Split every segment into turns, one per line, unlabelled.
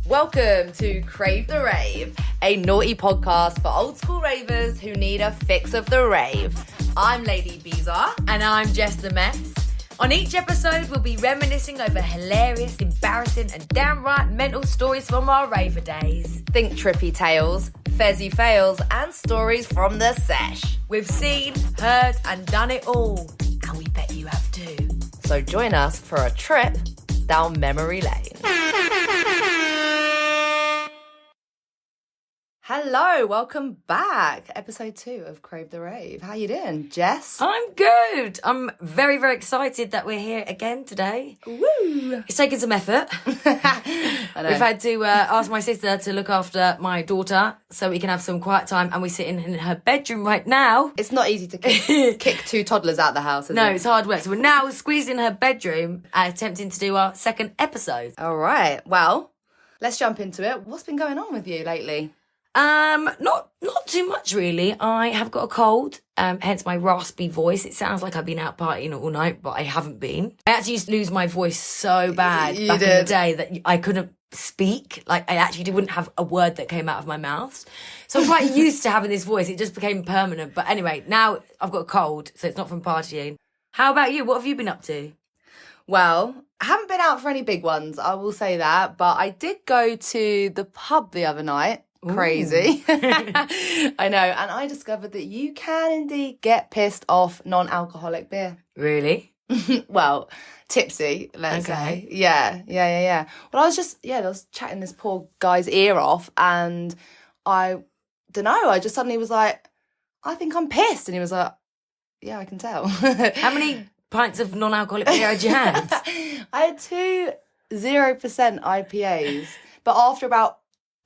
Welcome to Crave the Rave, a naughty podcast for old school ravers who need a fix of the rave. I'm Lady Bzar.
And I'm Jess the Mess. On each episode, we'll be reminiscing over hilarious, embarrassing, and downright mental stories from our raver days.
Think trippy tales, fezzy fails, and stories from the sesh.
We've seen, heard, and done it all. And we bet you have too.
So join us for a trip down memory lane. Hello, welcome back. Episode 2 of Crave the Rave. How you doing, Jess?
I'm good. I'm very, very excited that we're here again today.
Woo!
It's taken some effort.
I know.
We've had to ask my sister to look after my daughter so we can have some quiet time, and we're sitting in her bedroom right now.
It's not easy to kick 2 toddlers out of the house, is it?
No, it's hard work. So we're now squeezed in her bedroom, attempting to do our second episode.
All right. Well, let's jump into it. What's been going on with you lately?
Not too much really. I have got a cold, hence my raspy voice. It sounds like I've been out partying all night, but I haven't been. I actually used to lose my voice so bad back in the day that I couldn't speak. Like, I actually wouldn't have a word that came out of my mouth. So I'm quite used to having this voice. It just became permanent. But anyway, now I've got a cold, so it's not from partying. How about you? What have you been up to?
Well, I haven't been out for any big ones, I will say that, but I did go to the pub the other night. Crazy. I know. And I discovered that you can indeed get pissed off non-alcoholic beer.
Really?
Well, tipsy, let's say. Yeah. Well, I was chatting this poor guy's ear off, and I don't know, I just suddenly was like, I think I'm pissed. And he was like, yeah, I can tell.
How many pints of non-alcoholic beer had you had?
I had 2 0% IPAs, but after about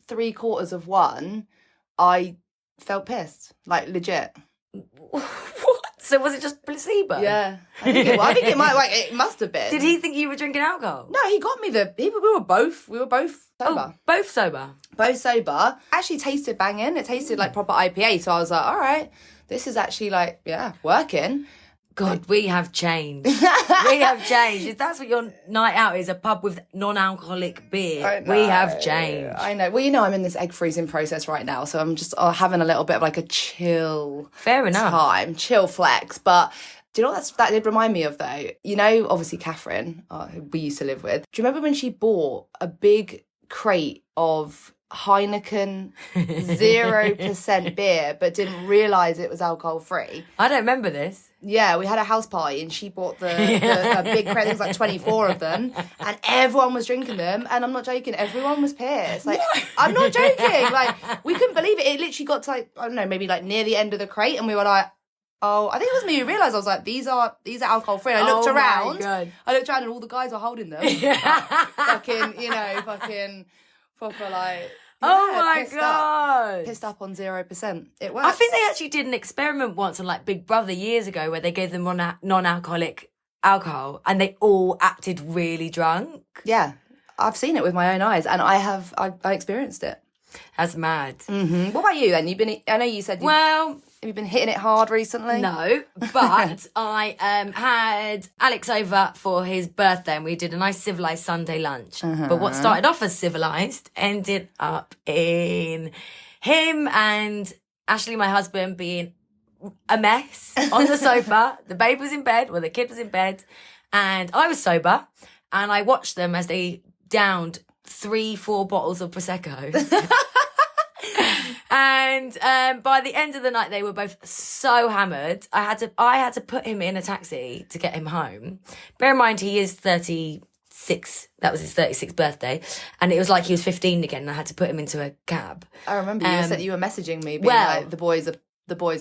3/4 of one, I felt pissed, like legit.
What? So was it just placebo?
Yeah, I think it might. Like, it must have been.
Did he think you were drinking alcohol?
No, he got me we were both sober.
Oh, both sober.
Both sober. Actually, tasted banging. It tasted like proper IPA. So I was like, all right, this is actually like, yeah, working.
God, we have changed. We have changed. If that's what your night out is, a pub with non-alcoholic beer, we have changed.
I know. Well, you know, I'm in this egg freezing process right now, so I'm just having a little bit of like a chill
Fair enough.
chill flex. But do you know what that did remind me of, though? You know, obviously, Catherine, who we used to live with. Do you remember when she bought a big crate of Heineken 0% beer but didn't realise it was alcohol free?
I don't remember this.
Yeah, we had a house party and she bought a big crate. There was like 24 of them, and everyone was drinking them. And I'm not joking, everyone was pissed. Like, I'm not joking. Like, we couldn't believe it. It literally got to, like, I don't know, maybe like near the end of the crate, and we were like, oh, I think it was me who realised. I was like, these are alcohol free. I looked around. And all the guys were holding them. fucking proper like. Yeah,
oh my God.
Pissed up on 0%. It works.
I think they actually did an experiment once on like Big Brother years ago where they gave them non-alcoholic alcohol and they all acted really drunk.
Yeah, I've seen it with my own eyes, and I experienced it.
That's mad.
Mm-hmm. What about you then? I know you said have you been hitting it hard recently?
No, but I had Alex over for his birthday and we did a nice civilised Sunday lunch. But what started off as civilised ended up in him and Ashley, my husband, being a mess on the sofa. The babe was in bed, the kid was in bed, and I was sober, and I watched them as they downed 3-4 bottles of Prosecco. And by the end of the night, they were both so hammered. I had to put him in a taxi to get him home. Bear in mind, he is 36. That was his 36th birthday, and it was like he was 15 again. And I had to put him into a cab.
I remember you said you were messaging me, being like, the boys are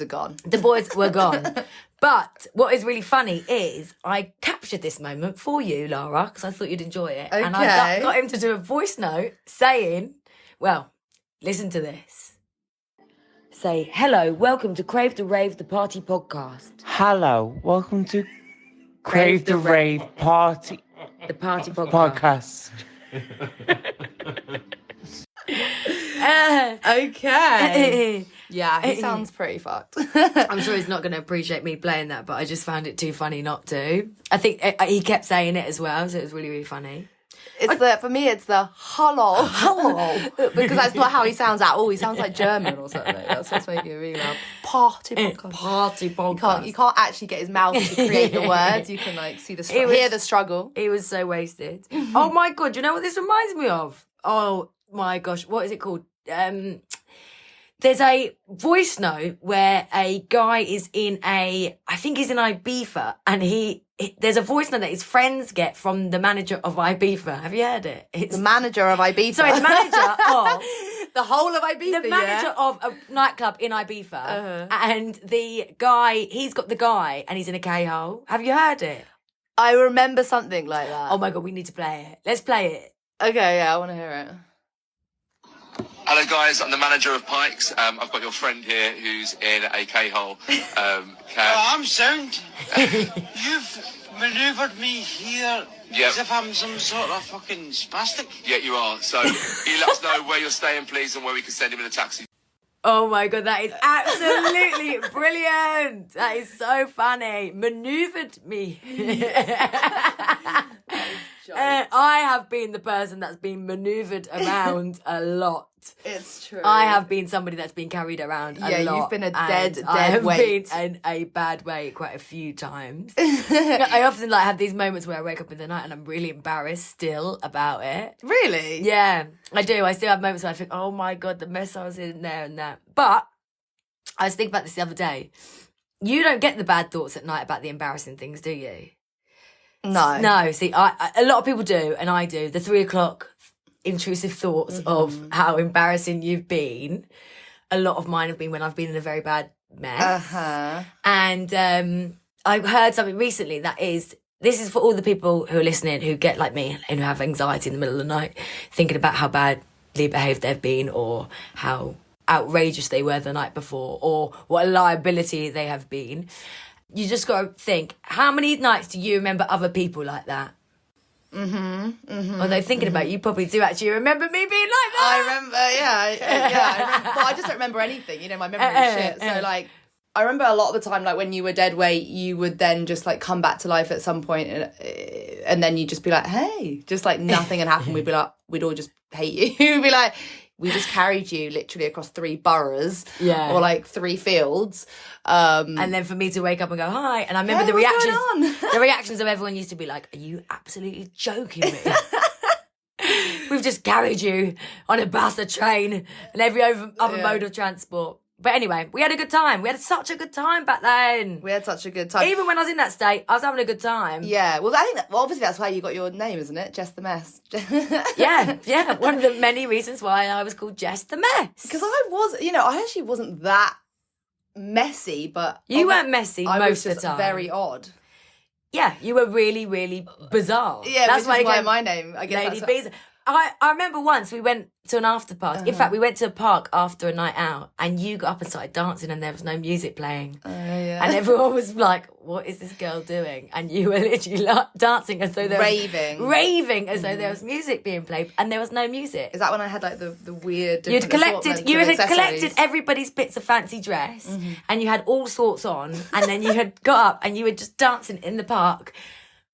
gone.
The boys were gone. But what is really funny is I captured this moment for you, Lara, because I thought you'd enjoy it.
Okay.
And I got him to do a voice note saying, well, listen to this. Say, hello, welcome to Crave the Rave, the party podcast.
Hello, welcome to Crave the Rave Party.
The party podcast.
Okay. Yeah, he sounds pretty fucked.
I'm sure he's not going to appreciate me playing that, but I just found it too funny not to. I think he kept saying it as well, so it was really, really funny.
For me, it's the hello. Because that's not how he sounds at all. He sounds like German or something. That's what's making me laugh. Party podcast.
Party podcast.
You can't actually get his mouth to create the words. You can like see hear the struggle.
He was so wasted. Oh my God, do you know what this reminds me of? Oh my gosh, what is it called? There's a voice note where a guy is I think he's in Ibiza, and there's a voice note that his friends get from the manager of Ibiza. Have you heard it? It's
the manager of Ibiza.
Sorry, the manager of
the whole of Ibiza.
The manager of a nightclub in Ibiza, and he's got the guy, and he's in a K-hole. Have you heard it?
I remember something like that.
Oh my God, we need to play it. Let's play it.
Okay, yeah, I want to hear it.
Hello guys, I'm the manager of Pikes. I've got your friend here who's in a K-hole.
I'm sound. You've manoeuvred me here as if I'm some sort of fucking spastic.
Yeah, you are. So you let us know where you're staying, please, and where we can send him in a taxi.
Oh my God, that is absolutely brilliant. That is so funny. Manoeuvred me. I have been the person that's been manoeuvred around a lot.
It's true.
I have been somebody that's been carried around a lot.
Yeah, you've been a dead
I have
weight.
been in a bad way quite a few times. I often have these moments where I wake up in the night and I'm really embarrassed still about it.
Really?
Yeah, I do. I still have moments where I think, oh my God, the mess I was in there and that. But I was thinking about this the other day. You don't get the bad thoughts at night about the embarrassing things, do you? No. See, a lot of people do, and I do. The 3 o'clock intrusive thoughts of how embarrassing you've been. A lot of mine have been when I've been in a very bad mess. And I heard something recently this is for all the people who are listening who get like me and who have anxiety in the middle of the night, thinking about how badly behaved they've been or how outrageous they were the night before or what a liability they have been. You just got to think, how many nights do you remember other people like that? Although thinking about it, you probably do actually remember me being like that.
I remember, I remember, but I just don't remember anything. You know, my memory is shit. So like, I remember a lot of the time, like when you were dead weight, you would then just like come back to life at some point, and then you'd just be like, hey, just like nothing had happened. We'd all just hate you. We'd be like, we just carried you literally across 3 boroughs, or like 3 fields.
And then for me to wake up and go, hi. And I remember the reactions of everyone used to be like, are you absolutely joking me? We've just carried you on a bus, a train, and every other mode of transport. But anyway, we had a good time. We had such a good time back then.
We had such a good time.
Even when I was in that state, I was having a good time.
Yeah. Well, I think obviously that's why you got your name, isn't it? Jess the Mess.
Yeah. One of the many reasons why I was called Jess the Mess.
Because I actually wasn't that messy, but...
You weren't messy most of the time.
Very odd.
Yeah, you were really, really bizarre.
Yeah, that's why my name, I guess.
Lady Bzar. I remember once we went to an after party. In fact, we went to a park after a night out and you got up and started dancing and there was no music playing. And everyone was like, what is this girl doing? And you were literally dancing as though there was... Raving as though there was music being played and there was no music.
Is that when I had like the weird...
You had collected everybody's bits of fancy dress and you had all sorts on and then you had got up and you were just dancing in the park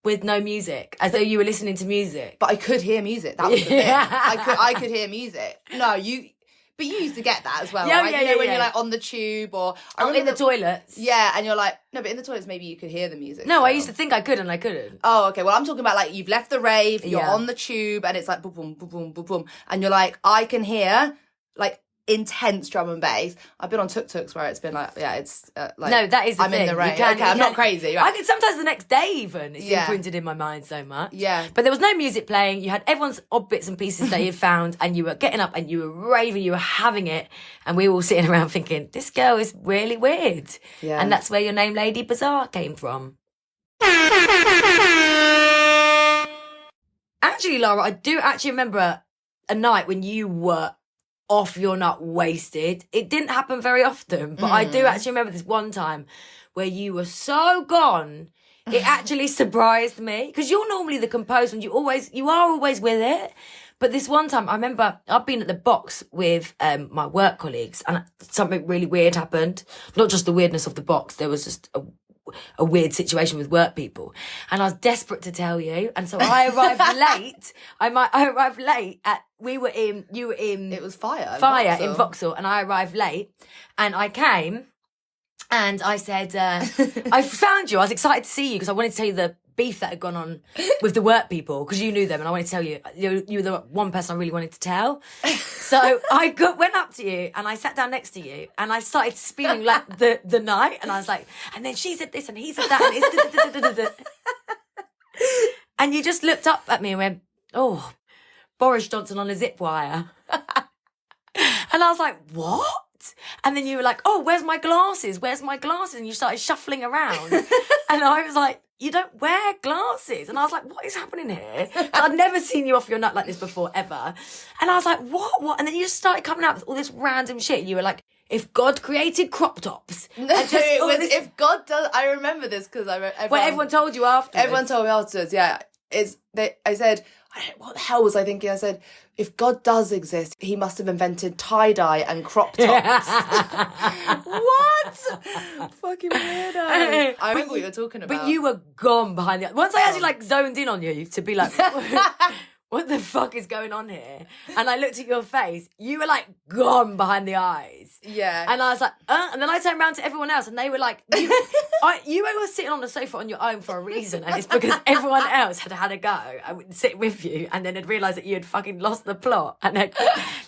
with no music, as though you were listening to music.
But I could hear music. That was the thing. I could hear music. No, but you used to get that as well, right? When you're like on the tube or...
in the toilets.
Yeah, and you're like... No, but in the toilets maybe you could hear the music.
No, I used to think I could and I couldn't.
Oh, okay. Well, I'm talking about like you've left the rave, you're on the tube and it's like boom, boom, boom, boom, boom, boom. And you're like, I can hear like intense drum and bass. I've been on tuk-tuks where it's been like, it's like... No,
that is the thing.
I'm in the rave. I'm not crazy. Right?
I could sometimes the next day even. It's imprinted in my mind so much.
Yeah.
But there was no music playing. You had everyone's odd bits and pieces that you'd found and you were getting up and you were raving, you were having it. And we were all sitting around thinking, this girl is really weird. Yeah. And that's where your name Lady Bzar came from. Actually, Laura, I do actually remember a night when you were off your nut wasted. It didn't happen very often, but I do actually remember this one time where you were so gone. It actually surprised me because you're normally the composed one. You are always with it. But this one time, I remember I've been at the box with my work colleagues and something really weird happened. Not just the weirdness of the box. There was just a weird situation with work people. And I was desperate to tell you. And so I arrived late. I arrived late you were in.
It was Fire.
In Vauxhall. And I arrived late. And I came and I said, I found you. I was excited to see you because I wanted to tell you the beef that had gone on with the work people because you knew them and I wanted to tell you. You were the one person I really wanted to tell. So I went up to you and I sat down next to you and I started spewing like the night and I was like, and then she said this and he said that and it's and you just looked up at me and went, oh, Boris Johnson on a zip wire. And I was like, what? And then you were like, oh, where's my glasses? Where's my glasses? And you started shuffling around. And I was like, you don't wear glasses. And I was like, what is happening here? I'd never seen you off your nut like this before, ever. And I was like, what? And then you just started coming out with all this random shit. You were like, if God created crop tops.
No, it was if God does. I remember this because
everyone told you afterwards.
Everyone told me afterwards, yeah. I said, what the hell was I thinking? I said, if God does exist, he must have invented tie-dye and crop tops. What? Fucking weirdo. I remember what you were talking about.
But you were gone behind the... Once I actually like zoned in on you to be like... what the fuck is going on here? And I looked at your face. You were like gone behind the eyes.
Yeah.
And I was like, and then I turned around to everyone else and they were like, you were sitting on the sofa on your own for a reason. And it's because everyone else had had a go and sit with you and then had realised that you had fucking lost the plot and had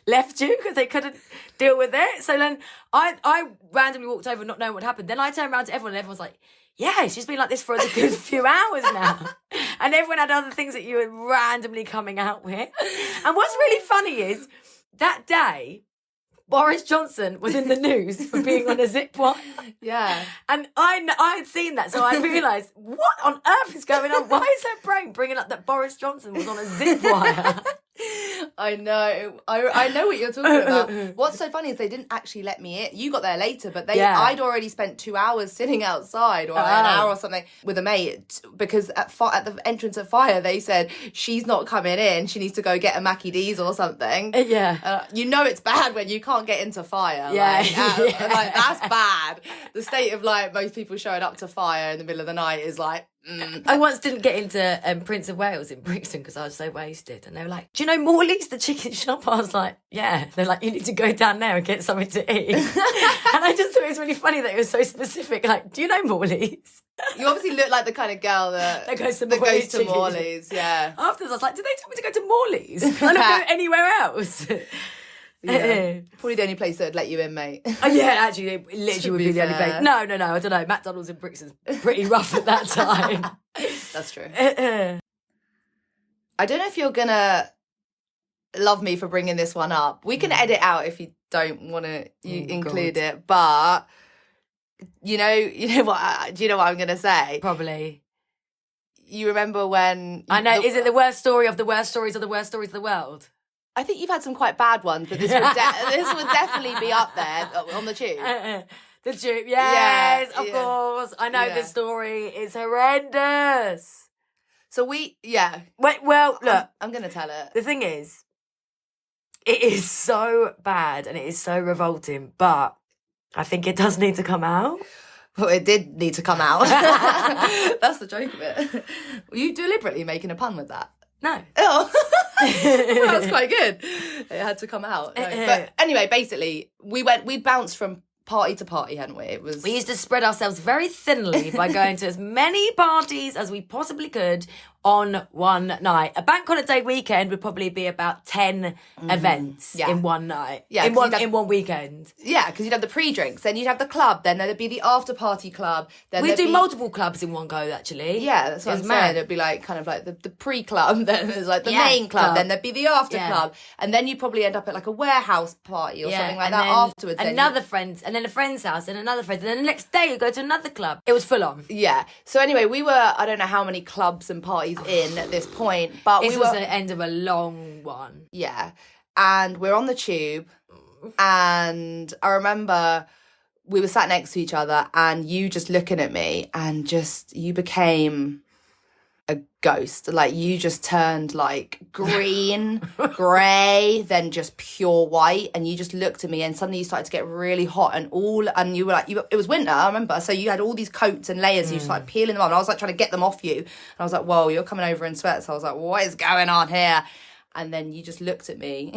left you because they couldn't deal with it. So then I randomly walked over not knowing what happened. Then I turned around to everyone and everyone's like, yeah, she's been like this for a good few hours now. And everyone had other things that you were randomly coming out with. And what's really funny is that day, Boris Johnson was in the news for being on a zip wire.
Yeah.
And I had seen that, so I realised, what on earth is going on? Why is her brain bringing up that Boris Johnson was on a zip wire?
I know. I know what you're talking about. What's so funny is they didn't actually let me in. You got there later, but I'd already spent 2 hours sitting outside or an hour or something with a mate because at the entrance of Fire they said she's not coming in. She needs to go get a Mackie D's or something.
Yeah.
You know it's bad when you can't get into Fire.
Yeah.
Like that's bad. The state of like most people showing up to Fire in the middle of the night is like.
I once didn't get into Prince of Wales in Brixton because I was so wasted. And they were like, do you know Morley's, the chicken shop? I was like, yeah. They're like, you need to go down there and get something to eat. And I just thought it was really funny that it was so specific. Like, do you know Morley's?
You obviously look like the kind of girl that
goes to
Morley's, yeah.
Afterwards, I was like, did they tell me to go to Morley's? I don't go anywhere else.
Yeah. Probably the only place that would let you in, mate.
Oh, yeah, actually, it literally would be the only place. No, I don't know. McDonald's in Brixton's pretty rough at that time.
That's true. I don't know if you're going to love me for bringing this one up. We can edit out if you don't want to include it. But, you know what? Do you know what I'm going to say?
Probably.
You remember when...
I know. Is it the worst story of the worst stories of the worst stories of the world?
I think you've had some quite bad ones, but this would definitely be up there on the tube.
The tube, yes, of course. I know the story is horrendous.
So Wait,
well, look.
I'm going to tell it.
The thing is, it is so bad and it is so revolting, but I think it does need to come out.
Well, it did need to come out. That's the joke of it. Were you deliberately making a pun with that?
No.
Oh. Well, that's quite good. It had to come out. No. But anyway, basically, we bounced from party to party, hadn't we?
We used to spread ourselves very thinly by going to as many parties as we possibly could on one night. A bank holiday weekend would probably be about 10 events in one night. Yeah, in one weekend.
Yeah, because you'd have the pre-drinks, then you'd have the club, then there'd be the after-party club. Then
we'd do multiple clubs in one go, actually.
Yeah, that's what I'm saying. It'd be like kind of like the pre-club, then there's like the main club, then there'd be the after club, and then you'd probably end up at like a warehouse party or something like that afterwards.
Another friend, and then a friend's house, and another friend, and then the next day you go to another club. It was full on.
Yeah. So anyway, we were, I don't know how many clubs and parties in at this point, but
this was the end of a long one.
Yeah. And we're on the tube, and I remember we were sat next to each other, and you just looking at me, and just, you became a ghost. Like, you just turned like green, grey, then just pure white, and you just looked at me, and suddenly you started to get really hot, and you were like, it was winter, I remember, so you had all these coats and layers, and you started peeling them off, and I was like trying to get them off you, and I was like, whoa, you're coming over in sweats. I was like, what is going on here? And then you just looked at me.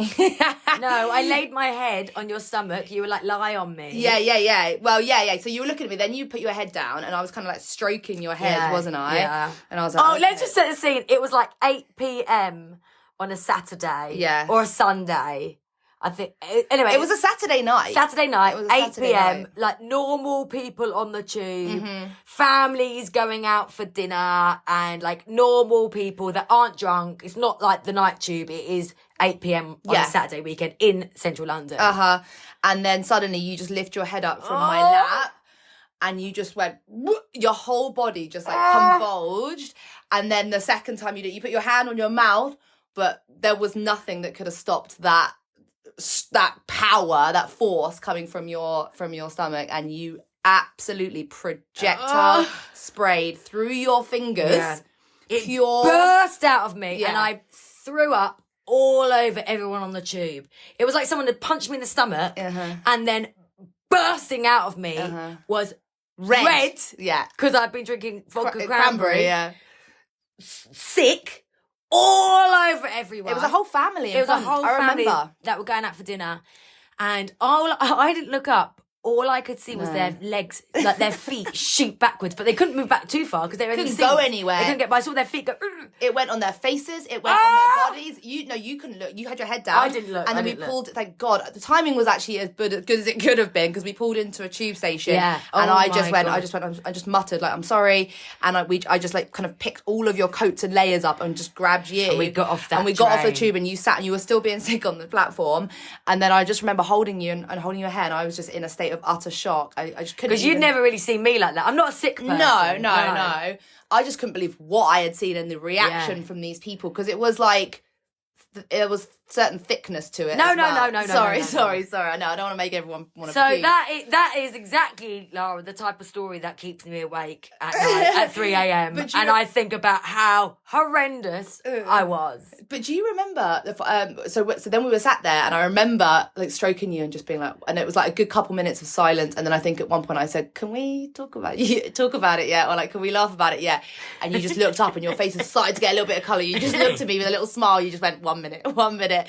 No, I laid my head on your stomach. You were like, lie on me.
Yeah. Well, yeah. So you were looking at me, then you put your head down, and I was kind of like stroking your head, wasn't I?
Yeah.
And I was like,
oh, let's just set the scene. It was like 8 p.m. on a Saturday.
Yeah.
Or a Sunday. I think. Anyway.
It was a Saturday night.
Saturday night,
It was a
8
Saturday
p.m.
night.
Like normal people on the tube, families going out for dinner, and like normal people that aren't drunk. It's not like the night tube. It is 8 p.m. on a Saturday weekend in central London.
And then suddenly you just lift your head up from my lap, and you just went, whoop, your whole body just like convulged. And then the second time you did, you put your hand on your mouth, but there was nothing that could have stopped that power, that force coming from your stomach, and you absolutely projectile sprayed through your fingers.
Yeah. It
Pure
burst out of me,
Yeah.
and I threw up all over everyone on the tube. It was like someone had punched me in the stomach, and then bursting out of me was red.
Yeah.
Because I'd been drinking vodka
Cranberry, yeah.
sick all over everyone.
It was a whole family.
It was a whole family
remember.
that were going out for dinner, and I didn't look up. All I could see was their legs, like their feet, shoot backwards, but they couldn't move back too far because they were in the
Couldn't
seats.
go anywhere.
They couldn't get by. I saw their feet go.
It went on their faces. It went on their bodies. You couldn't look. You had your head down.
I didn't look.
And then we pulled. Thank God, the timing was actually as good as it could have been, because we pulled into a tube station.
Yeah.
And
Oh
I
my
just
God.
I just muttered like, I'm sorry, and I just like kind of picked all of your coats and layers up and just grabbed you.
And we got off that
And we got off the
train.
tube, and you sat, and you were still being sick on the platform. And then I just remember holding you and holding your hair, and I was just in a state of utter shock. I just couldn't.
Because you'd never really seen me like that. I'm not a sick person.
No. I just couldn't believe what I had seen and the reaction from these people, because it was like there was certain thickness to it.
No.
Sorry. I know I don't want to make everyone want to.
So
puke.
that is exactly, Lara, the type of story that keeps me awake at night at 3 a.m.
But
And I think about how horrendous I was.
But do you remember? So then we were sat there, and I remember like stroking you and just being like, and it was like a good couple minutes of silence, and then I think at one point I said, "Can we talk about it yet?" Or like, "Can we laugh about it yet?" And you just looked up, and your face had started to get a little bit of colour. You just looked at me with a little smile. You just went, 1 minute,"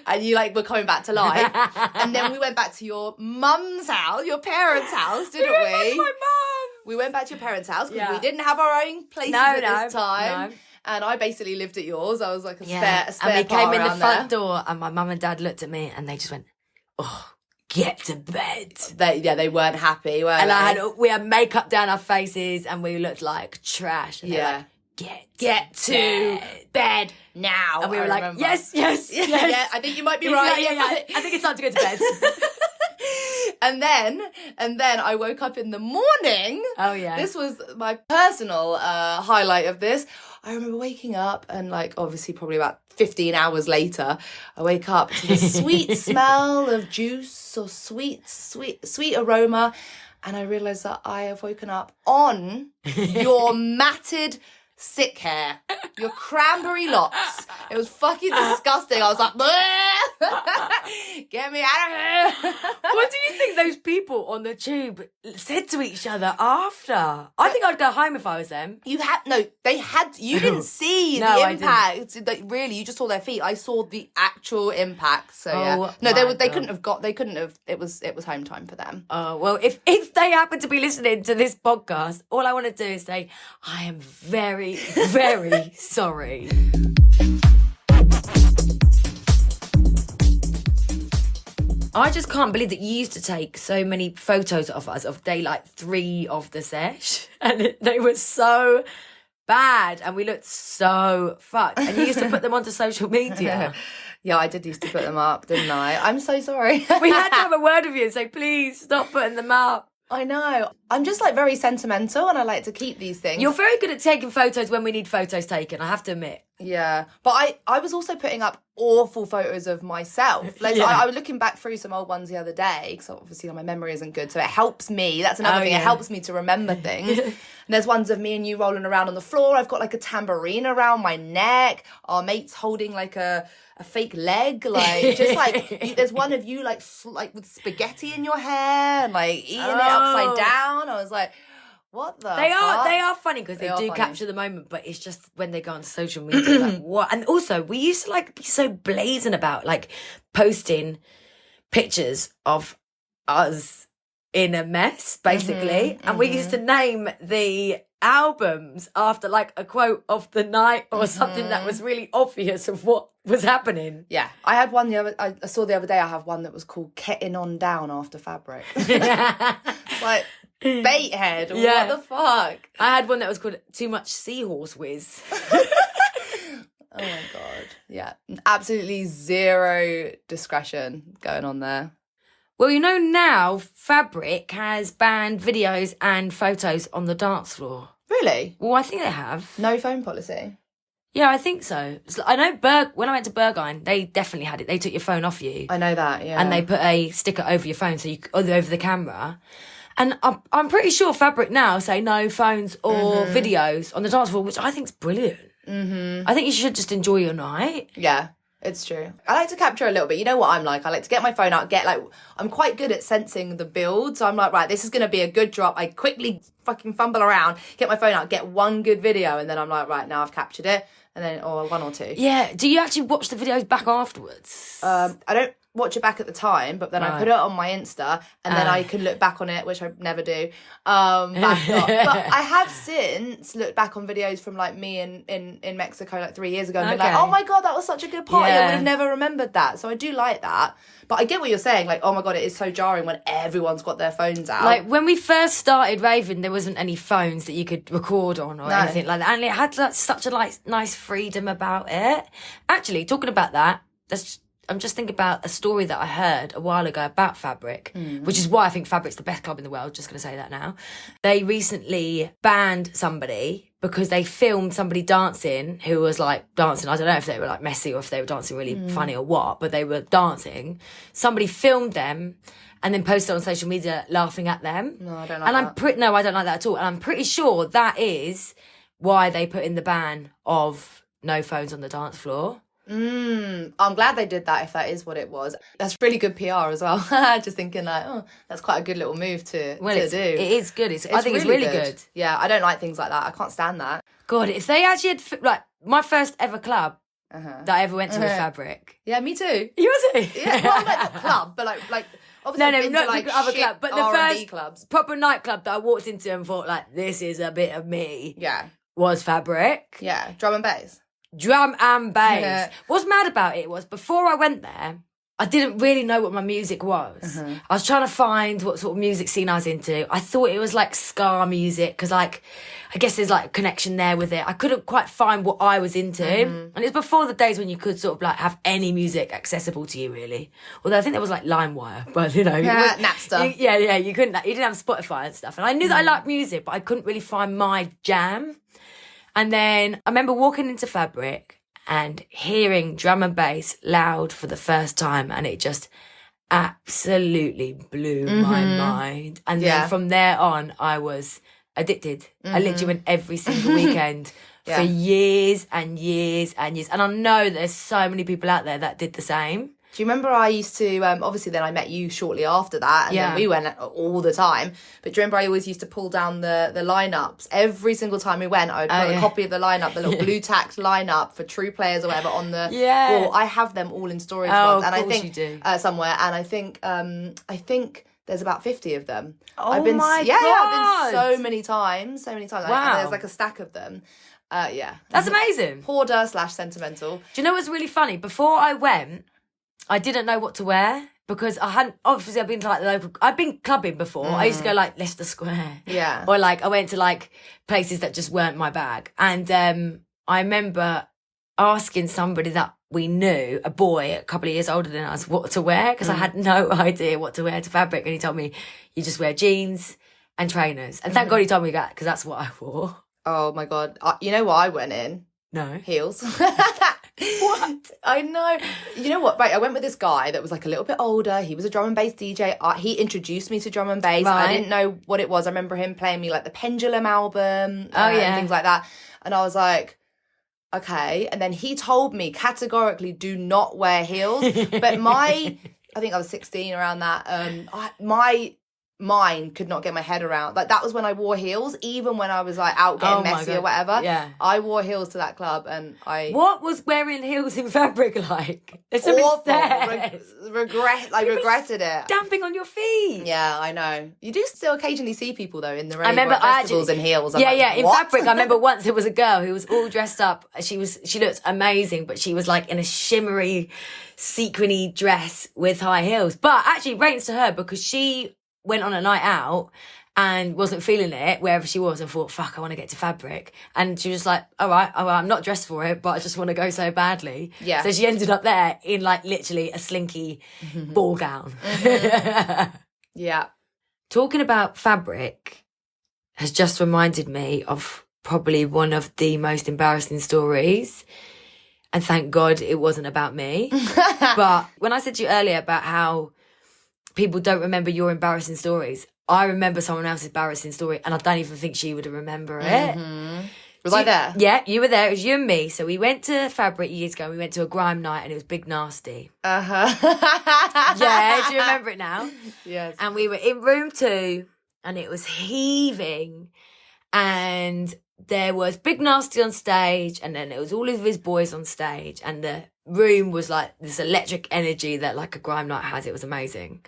and you like were coming back to life. And then we went back to your mum's house, your parents' house, didn't we?
Back to my mum.
We went back to your parents' house because
Yeah.
we didn't have our own places
No,
at this time.
no.
And I basically lived at yours. I was like a spare
And we
part
came in the
around
front
there.
door, and my mum and dad looked at me, and they just went, "Oh, get to bed."
They weren't happy, were
And
they?
we had makeup down our faces, and we looked like trash. And they were
Yeah.
like,
Get to bed now.
And we were
I
like,
remember.
yes.
Yeah, I think you might be right.
Yeah. I think it's time to go to bed.
And then I woke up in the morning.
Oh, yeah.
This was my personal highlight of this. I remember waking up, and like obviously probably about 15 hours later, I wake up to the sweet smell of juice or sweet aroma, and I realise that I have woken up on your matted sick hair, your cranberry locks. It was fucking disgusting. I was like, get me out of here.
What do you think those people on the tube said to each other after? I think I'd go home if I was them.
You didn't see
No,
the
I didn't.
impact. Like, really, you just saw their feet. I saw the actual impact. So yeah.
Oh,
No,
my
they
God.
couldn't have it was home time for them.
Oh, well, if they happen to be listening to this podcast, all I want to do is say, I am very, very sorry. I just can't believe that you used to take so many photos of us of day like 3 of the sesh, and they were so bad, and we looked so fucked, and you used to put them onto social media.
Yeah, I did used to put them up, didn't I? I'm so sorry.
We had to have a word with you and say, please stop putting them up.
I know. I'm just like very sentimental, and I like to keep these things.
You're very good at taking photos when we need photos taken, I have to admit.
Yeah, but I was also putting up awful photos of myself. Like, so I was looking back through some old ones the other day, because obviously my memory isn't good, so it helps me. That's another thing. It helps me to remember things. And there's ones of me and you rolling around on the floor. I've got like a tambourine around my neck. Our mate's holding like a fake leg, like just like there's one of you like with spaghetti in your hair and like eating it upside down. I was like, what the
They
fuck?
are funny because they do capture the moment, but it's just when they go on social media, like what? And also, we used to like be so blazing about like posting pictures of us in a mess, basically, and we used to name the albums after like a quote of the night or something that was really obvious of what was happening.
Yeah, I had one I saw the other day. I have one that was called "Getting On Down After Fabric." It's like. Baitehead, what the fuck?
I had one that was called Too Much Seahorse Whiz.
Oh my god. Yeah. Absolutely zero discretion going on there.
Well, you know now Fabric has banned videos and photos on the dance floor.
Really?
Well, I think they have.
No phone policy?
Yeah, I think so. I know when I went to Burgoyne, they definitely had it. They took your phone off you.
I know that, yeah.
And they put a sticker over your phone, over the camera. And I'm pretty sure Fabric now say no phones or videos on the dance floor, which I think is brilliant. Mm-hmm. I think you should just enjoy your night.
Yeah, it's true. I like to capture a little bit. You know what I'm like? I like to get my phone out, I'm quite good at sensing the build. So I'm like, right, this is going to be a good drop. I quickly fucking fumble around, get my phone out, get one good video. And then I'm like, right, now I've captured it. And then, or one or two.
Yeah. Do you actually watch the videos back afterwards?
I don't watch it back at the time, but then I put it on my Insta and then I can look back on it, which I never do. But I have since looked back on videos from like me in Mexico like 3 years ago and been like, oh my God, that was such a good party. I would have never remembered that. So I do like that. But I get what you're saying. Like, oh my God, it is so jarring when everyone's got their phones out.
Like when we first started raving, there wasn't any phones that you could record on or anything like that. And it had like, such a nice freedom about it. Actually, talking about that, I'm just thinking about a story that I heard a while ago about Fabric, which is why I think Fabric's the best club in the world, just going to say that now. They recently banned somebody because they filmed somebody dancing who was like dancing. I don't know if they were like messy or if they were dancing really funny or what, but they were dancing. Somebody filmed them and then posted on social media laughing at them.
No, I don't like that.
No, I don't like that at all. And I'm pretty sure that is why they put in the ban of no phones on the dance floor.
I'm glad they did that if that is what it was. That's really good PR as well. Just thinking like, oh, that's quite a good little move to do.
It is good. I think it's really good.
Yeah, I don't like things like that. I can't stand that.
God, if they actually had, like, my first ever club that I ever went to with Fabric.
Yeah, me too.
You too?
Yeah, well, like the club, but like obviously I've been
not
to, like,
the other
shit
club, but the
R&B
first
clubs.
proper nightclub that I walked into and thought, like, this is a bit of me.
Yeah.
Was Fabric.
Yeah, drum and bass.
Drum and bass.
Yeah.
What's mad about it was before I went there, I didn't really know what my music was. I was trying to find what sort of music scene I was into. I thought it was like ska music because, like, I guess there's like a connection there with it. I couldn't quite find what I was into. And it was before the days when you could sort of like have any music accessible to you, really. Although I think there was like LimeWire, but you know.
Napster.
You couldn't, you didn't have Spotify and stuff. And I knew that I liked music, but I couldn't really find my jam. And then I remember walking into Fabric and hearing drum and bass loud for the first time, and it just absolutely blew my mind. And then from there on, I was addicted. I literally went every single weekend for years and years and years. And I know there's so many people out there that did the same.
Do you remember I used to, obviously then I met you shortly after that, and then we went all the time. But do you remember I always used to pull down the lineups? Every single time we went, I would put a copy of the lineup, the little blue tacked lineup for True Players or whatever on the wall. I have them all in storage ones, and I think
you do.
Somewhere, and I think there's about 50 of them.
Oh
I've been,
my God.
I've been so many times.
Wow.
And there's like a stack of them.
That's amazing.
Hoarder / sentimental.
Do you know what's really funny? Before I went, I didn't know what to wear because I hadn't, obviously I've been to like the local, I've been clubbing before. I used to go like Leicester Square.
Yeah.
Or like I went to like places that just weren't my bag. And I remember asking somebody that we knew, a boy a couple of years older than us, what to wear because I had no idea what to wear to Fabric. And he told me, you just wear jeans and trainers. And thank God he told me that because that's what I wore.
Oh my God. You know what I went in?
No.
Heels. What? I know. You know what? Right, I went with this guy that was like a little bit older. He was a drum and bass DJ. He introduced me to drum and bass.
Right.
I didn't know what it was. I remember him playing me like the Pendulum album and things like that. And I was like, okay. And then he told me categorically, do not wear heels. But I think I was 16 around that. My mind could not get my head around. Like, that was when I wore heels, even when I was like out getting messy or whatever.
Yeah.
I wore heels to that club and
What was wearing heels in Fabric like? It's
awful.
Regretted
Regretted it.
Stamping on your feet.
Yeah, I know. You do still occasionally see people though in the rave
remember
festivals in heels. I'm like,
in
what?
Fabric. I remember once there was a girl who was all dressed up. She looked amazing, but she was like in a shimmery, sequiny dress with high heels. But actually, ratings to her because she went on a night out and wasn't feeling it wherever she was and thought, fuck, I want to get to Fabric. And she was like, all right, I'm not dressed for it, but I just want to go so badly.
Yeah.
So she ended up there in like literally a slinky ball gown.
Yeah.
Talking about Fabric has just reminded me of probably one of the most embarrassing stories. And thank God it wasn't about me. But when I said to you earlier about how people don't remember your embarrassing stories, I remember someone else's embarrassing story and I don't even think she would remember it.
Was I there?
Yeah, you were there. It was you and me. So we went to Fabric years ago and we went to a grime night and it was big Narstie. Yeah, do you remember it now?
Yes.
And we were in room 2 and it was heaving and there was Big Narstie on stage and then it was all of his boys on stage and the room was like this electric energy that like a grime night has. It was amazing.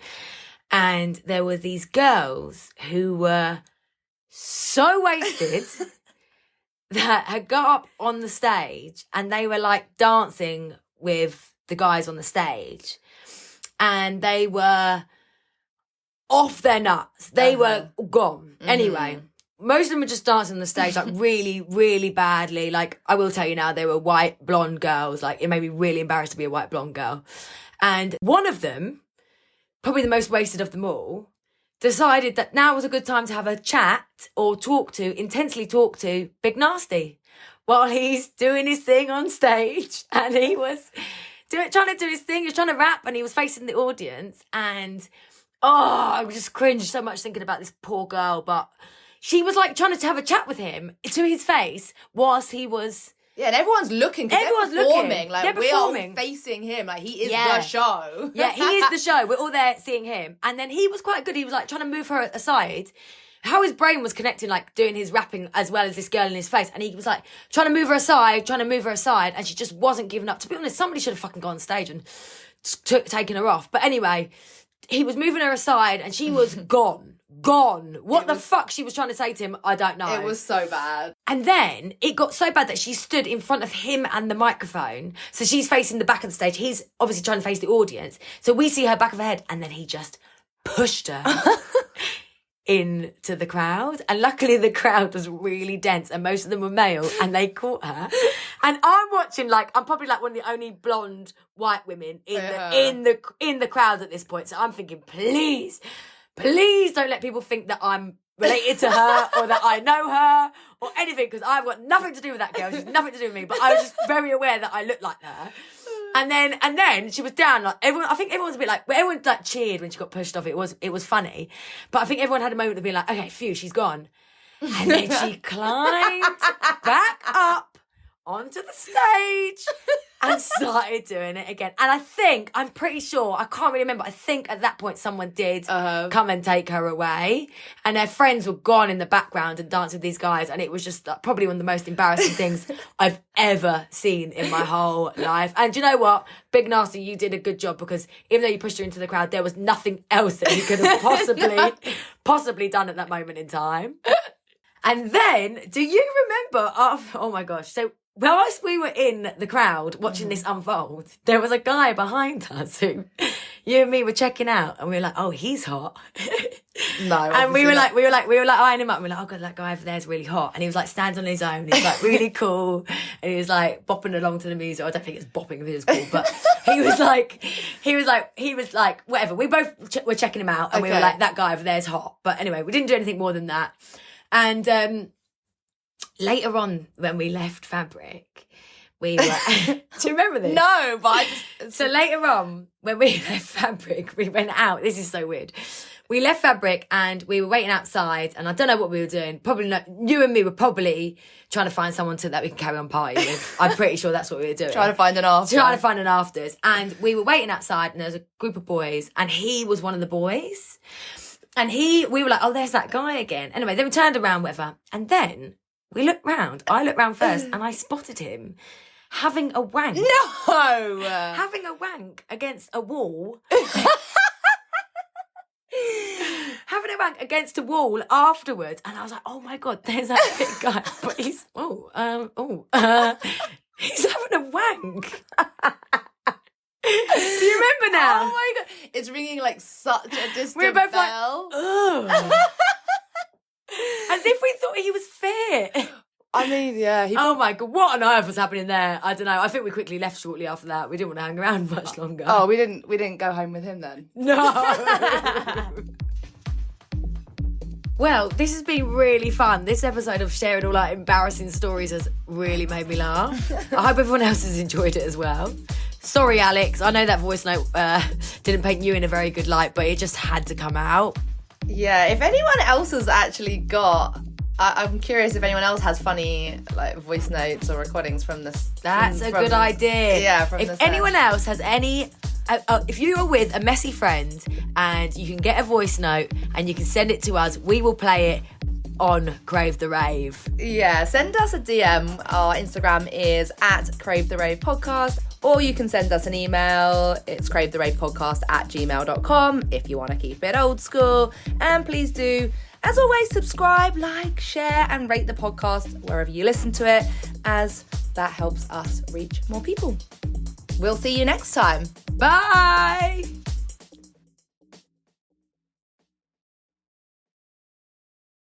And there were these girls who were so wasted that had got up on the stage and they were like dancing with the guys on the stage and they were off their nuts. They were gone. Anyway, most of them were just dancing on the stage, like really, really badly. Like, I will tell you now, they were white blonde girls. Like, it made me really embarrassed to be a white blonde girl. And one of them, probably the most wasted of them all, decided that now was a good time to have a chat or intensely talk to Big Narstie while he's doing his thing on stage. And he was trying to do his thing. He was trying to rap and he was facing the audience. And, I just cringed so much thinking about this poor girl. But she was like trying to have a chat with him to his face whilst he was...
Yeah, and everyone's looking.
Everyone's
they're performing.
looking.
Like,
They're
we are
performing.
facing him. Like, he is
Yeah.
the show.
Yeah, he is the show. We're all there seeing him. And then he was quite good. He was like trying to move her aside. How his brain was connecting, like doing his rapping as well as this girl in his face. And he was like trying to move her aside. And she just wasn't giving up. To be honest, somebody should have fucking gone on stage and taken her off. But anyway, he was moving her aside and she was gone. What the fuck she was trying to say to him, I don't know.
It was so bad.
And then it got so bad that she stood in front of him and the microphone. So she's facing the back of the stage. He's obviously trying to face the audience. So we see her back of her head and then he just pushed her into the crowd. And luckily the crowd was really dense and most of them were male and they caught her. And I'm watching, like, I'm probably like one of the only blonde white women in the crowd at this point. So I'm thinking, please don't let people think that I'm related to her or that I know her or anything because I've got nothing to do with that girl. She's nothing to do with me. But I was just very aware that I looked like her. And then she was down. Like everyone, I think everyone was a bit like, everyone like cheered when she got pushed off. It was funny. But I think everyone had a moment of being like, okay, phew, she's gone. And then she climbed back up onto the stage and started doing it again. And I'm pretty sure, I can't really remember, I think at that point someone did come and take her away and their friends were gone in the background and danced with these guys and it was just probably one of the most embarrassing things I've ever seen in my whole life. And do you know what? Big Narstie, you did a good job because even though you pushed her into the crowd, there was nothing else that you could have possibly done at that moment in time. And then, do you remember, oh my gosh, so whilst we were in the crowd watching this unfold, there was a guy behind us who you and me were checking out, and we were like, "Oh, he's hot."
No,
and we were like eyeing him up. And we were like, "Oh god, that guy over there is really hot." And he was like standing on his own. He's like really cool, and he was like bopping along to the music. I don't think it's bopping if it was cool, but he was like whatever. We both were checking him out, and we were like, "That guy over there is hot." But anyway, we didn't do anything more than that. And later on, when we left Fabric, we were... Do you remember this?
No, but I just...
So later on, when we left Fabric, we went out. This is so weird. We left Fabric and we were waiting outside, and I don't know what we were doing. Probably not, you and me were probably trying to find someone that we can carry on party with. I'm pretty sure that's what we were doing.
Trying to find an afters.
And we were waiting outside, and there was a group of boys, and he was one of the boys. And we were like, oh, there's that guy again. Anyway, then we turned around, whatever. And then we looked round. I looked round first, and I spotted him having a wank.
No!
Having a wank against a wall. Having a wank against a wall afterwards, and I was like, "Oh my god, there's that big guy." But he's he's having a wank. Do you remember now?
Oh my god, it's ringing like such a distant
We were both
bell.
like, ugh. As if we thought he was fit.
I mean, yeah.
Oh my god, what on earth was happening there? I don't know. I think we quickly left shortly after that. We didn't want to hang around much longer.
Oh, we didn't go home with him then.
No. Well, this has been really fun. This episode of sharing all our embarrassing stories has really made me laugh. I hope everyone else has enjoyed it as well. Sorry, Alex. I know that voice note didn't paint you in a very good light, but it just had to come out.
Yeah, if anyone else has actually got... I'm curious if anyone else has funny like voice notes or recordings from this.
That's a good idea.
Yeah,
if anyone else has any... if you are with a messy friend and you can get a voice note and you can send it to us, we will play it on Crave the Rave.
Yeah, send us a DM. Our Instagram is @Crave the Rave Podcast, or you can send us an email. It's cravetheravepodcast@gmail.com if you want to keep it old school. And please do, as always, subscribe, like, share, and rate the podcast wherever you listen to it, as that helps us reach more people. We'll see you next time.
Bye!